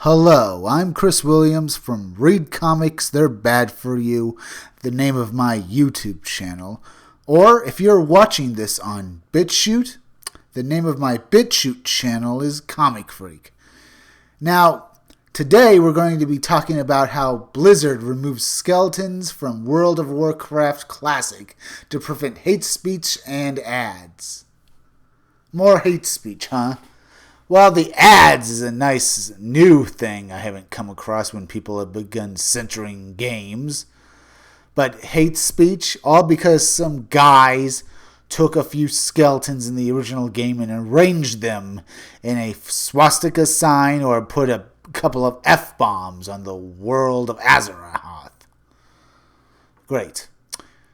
Hello, I'm Chris Williams from Read Comics, They're Bad For You, the name of my YouTube channel. Or if you're watching this on BitChute, the name of my BitChute channel is Comic Freak. Now, today we're going to be talking about how Blizzard removes skeletons from World of Warcraft Classic to prevent hate speech and ads. More hate speech, huh? Well, the ads is a nice new thing I haven't come across when people have begun censoring games. But hate speech, all because some guys took a few skeletons in the original game and arranged them in a swastika sign or put a couple of F-bombs on the world of Azeroth. Great.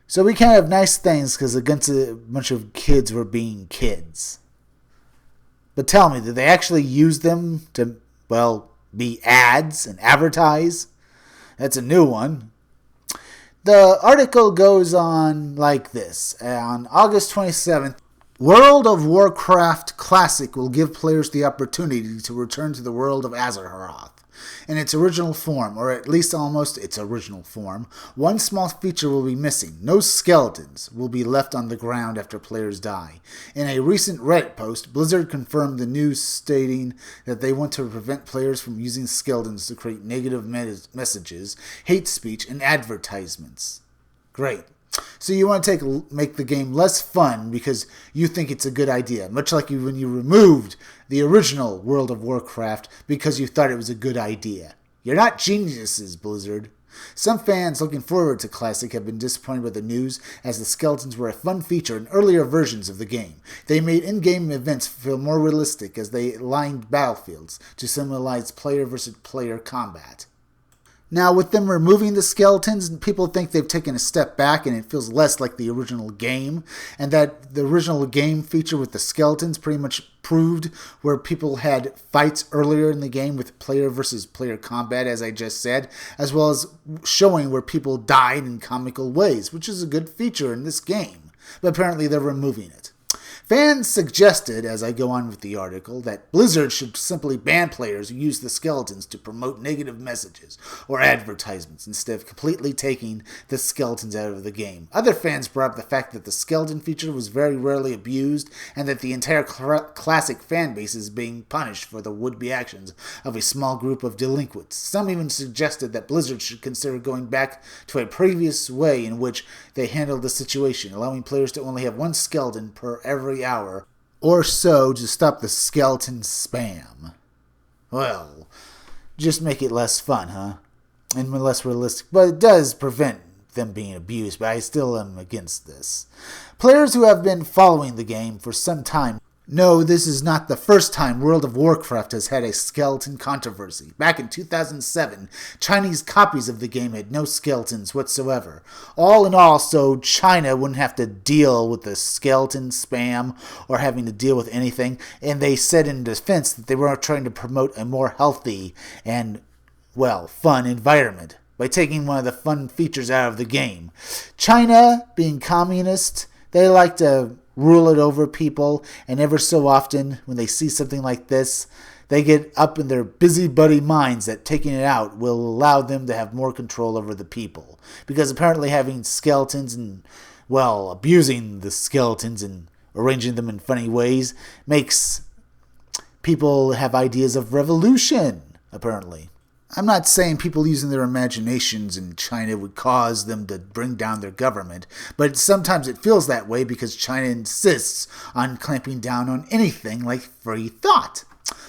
So we can't have nice things because against a bunch of kids were being kids. But tell me, did they actually use them to, be ads and advertise? That's a new one. The article goes on like this. On August 27th, World of Warcraft Classic will give players the opportunity to return to the world of Azeroth in its original form, or at least almost its original form. One small feature will be missing. No skeletons will be left on the ground after players die. In a recent Reddit post, Blizzard confirmed the news, stating that they want to prevent players from using skeletons to create negative messages, hate speech, and advertisements. Great. So you want to make the game less fun because you think it's a good idea, much like when you removed the original World of Warcraft because you thought it was a good idea. You're not geniuses, Blizzard. Some fans looking forward to Classic have been disappointed by the news, as the skeletons were a fun feature in earlier versions of the game. They made in-game events feel more realistic as they lined battlefields to symbolize player versus player combat. Now, with them removing the skeletons, people think they've taken a step back and it feels less like the original game, and that the original game feature with the skeletons pretty much proved where people had fights earlier in the game with player versus player combat, as I just said, as well as showing where people died in comical ways, which is a good feature in this game. But apparently they're removing it. Fans suggested, as I go on with the article, that Blizzard should simply ban players who use the skeletons to promote negative messages or advertisements instead of completely taking the skeletons out of the game. Other fans brought up the fact that the skeleton feature was very rarely abused and that the entire classic fan base is being punished for the would-be actions of a small group of delinquents. Some even suggested that Blizzard should consider going back to a previous way in which they handled the situation, allowing players to only have one skeleton per every hour or so to stop the skeleton spam. Well, just make it less fun, huh? And less realistic. But it does prevent them being abused, but I still am against this. Players who have been following the game for some time know this is not the first time World of Warcraft has had a skeleton controversy. Back in 2007, Chinese copies of the game had no skeletons whatsoever. All in all, so China wouldn't have to deal with the skeleton spam or having to deal with anything, and they said in defense that they were trying to promote a more healthy and, fun environment by taking one of the fun features out of the game. China, being communist, they like to rule it over people, and ever so often when they see something like this, they get up in their busybody minds that taking it out will allow them to have more control over the people. Because apparently having skeletons and, abusing the skeletons and arranging them in funny ways makes people have ideas of revolution, apparently. I'm not saying people using their imaginations in China would cause them to bring down their government, but sometimes it feels that way because China insists on clamping down on anything like free thought.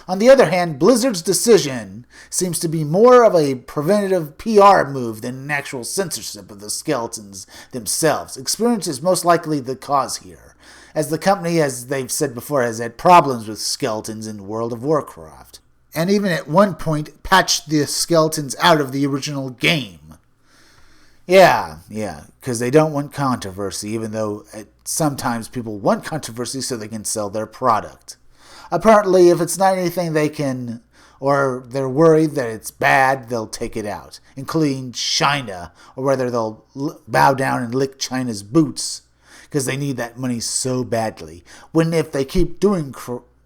On the other hand, Blizzard's decision seems to be more of a preventative PR move than an actual censorship of the skeletons themselves. Experience is most likely the cause here, as the company, as they've said before, has had problems with skeletons in World of Warcraft, and even at one point patched the skeletons out of the original game. Yeah, because they don't want controversy, even though sometimes people want controversy so they can sell their product. Apparently, if it's not anything they can, or they're worried that it's bad, they'll take it out, including China, or whether they'll bow down and lick China's boots, because they need that money so badly. When if they keep doing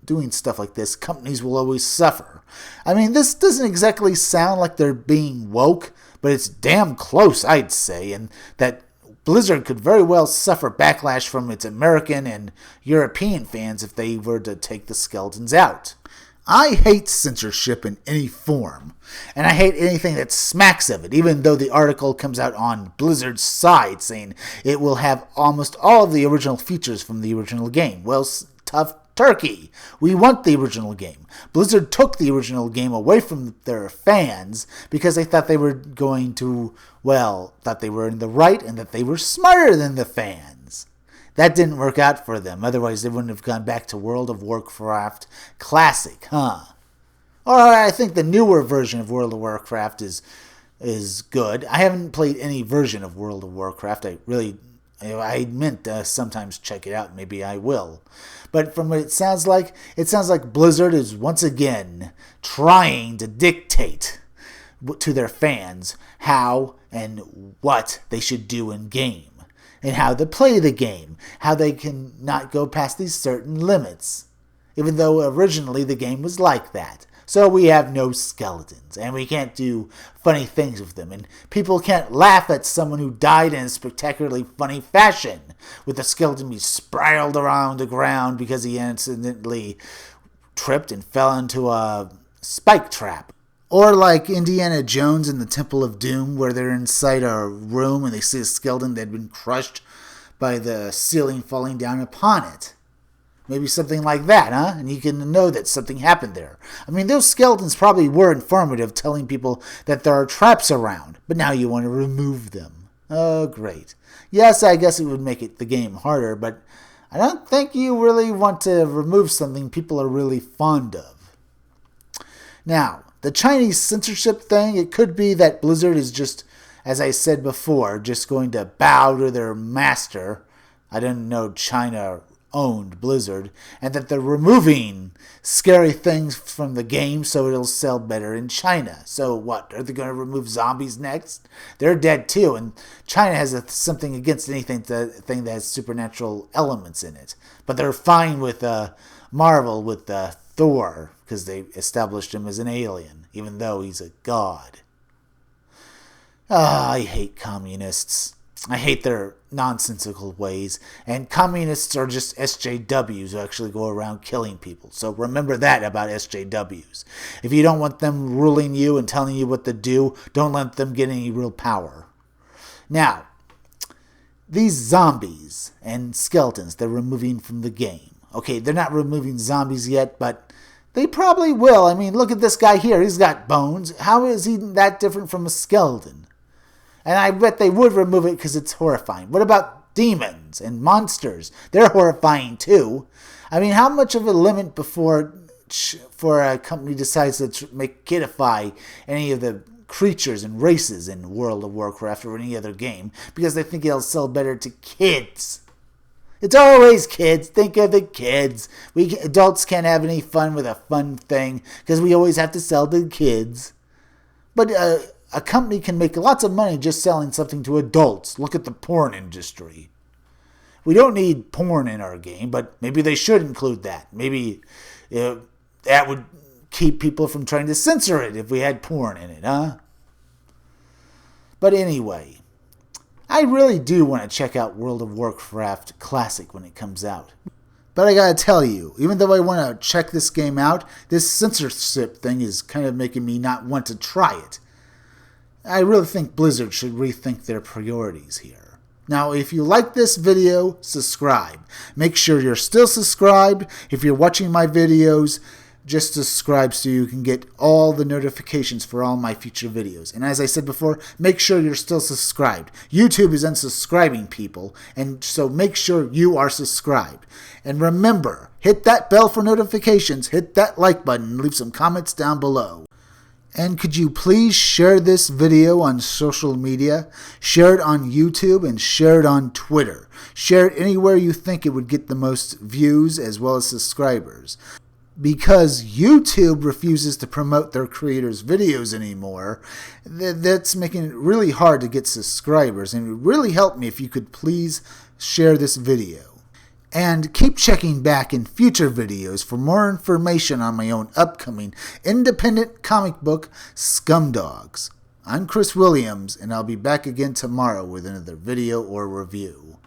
doing stuff like this, companies will always suffer. I mean, this doesn't exactly sound like they're being woke, but it's damn close, I'd say, and that Blizzard could very well suffer backlash from its American and European fans if they were to take the skeletons out. I hate censorship in any form, and I hate anything that smacks of it, even though the article comes out on Blizzard's side saying it will have almost all of the original features from the original game. Well, tough turkey. We want the original game. Blizzard took the original game away from their fans because they thought they were thought they were in the right and that they were smarter than the fans. That didn't work out for them. Otherwise, they wouldn't have gone back to World of Warcraft Classic, huh? Or I think the newer version of World of Warcraft is good. I haven't played any version of World of Warcraft. I meant to sometimes check it out. Maybe I will. But from what it sounds like Blizzard is once again trying to dictate to their fans how and what they should do in game, and how to play the game, how they can not go past these certain limits, even though originally the game was like that. So we have no skeletons, and we can't do funny things with them, and people can't laugh at someone who died in a spectacularly funny fashion, with the skeleton be spiraled around the ground because he accidentally tripped and fell into a spike trap. Or like Indiana Jones in the Temple of Doom, where they're inside a room and they see a skeleton that had been crushed by the ceiling falling down upon it. Maybe something like that, huh? And you can know that something happened there. I mean, those skeletons probably were informative, telling people that there are traps around, but now you want to remove them. Oh, great. Yes, I guess it would make the game harder, but I don't think you really want to remove something people are really fond of. Now, the Chinese censorship thing, it could be that Blizzard is just, as I said before, just going to bow to their master. I didn't know China owned Blizzard, and that they're removing scary things from the game so it'll sell better in China. So what? Are they going to remove zombies next? They're dead too, and China has something against anything that has supernatural elements in it. But they're fine with Marvel, with Thor, because they established him as an alien, even though he's a god. I hate communists. I hate their nonsensical ways, and communists are just SJWs who actually go around killing people. So remember that about SJWs. If you don't want them ruling you and telling you what to do, don't let them get any real power. Now, these zombies and skeletons they're removing from the game. Okay, they're not removing zombies yet, but they probably will. I mean, look at this guy here. He's got bones. How is he that different from a skeleton? And I bet they would remove it because it's horrifying. What about demons and monsters? They're horrifying too. I mean, how much of a limit before a company decides to kidify any of the creatures and races in World of Warcraft or any other game because they think it'll sell better to kids? It's always kids. Think of the kids. We adults can't have any fun with a fun thing because we always have to sell to kids. But a company can make lots of money just selling something to adults. Look at the porn industry. We don't need porn in our game, but maybe they should include that. Maybe that would keep people from trying to censor it if we had porn in it, huh? But anyway, I really do want to check out World of Warcraft Classic when it comes out. But I gotta tell you, even though I want to check this game out, this censorship thing is kind of making me not want to try it. I really think Blizzard should rethink their priorities here. Now, if you like this video, subscribe. Make sure you're still subscribed. If you're watching my videos, just subscribe so you can get all the notifications for all my future videos. And as I said before, make sure you're still subscribed. YouTube is unsubscribing people, and so make sure you are subscribed. And remember, hit that bell for notifications, hit that like button, and leave some comments down below. And could you please share this video on social media? Share it on YouTube and share it on Twitter. Share it anywhere you think it would get the most views as well as subscribers. Because YouTube refuses to promote their creators' videos anymore, that's making it really hard to get subscribers. And it would really help me if you could please share this video. And keep checking back in future videos for more information on my own upcoming independent comic book, Scumdogs. I'm Chris Williams, and I'll be back again tomorrow with another video or review.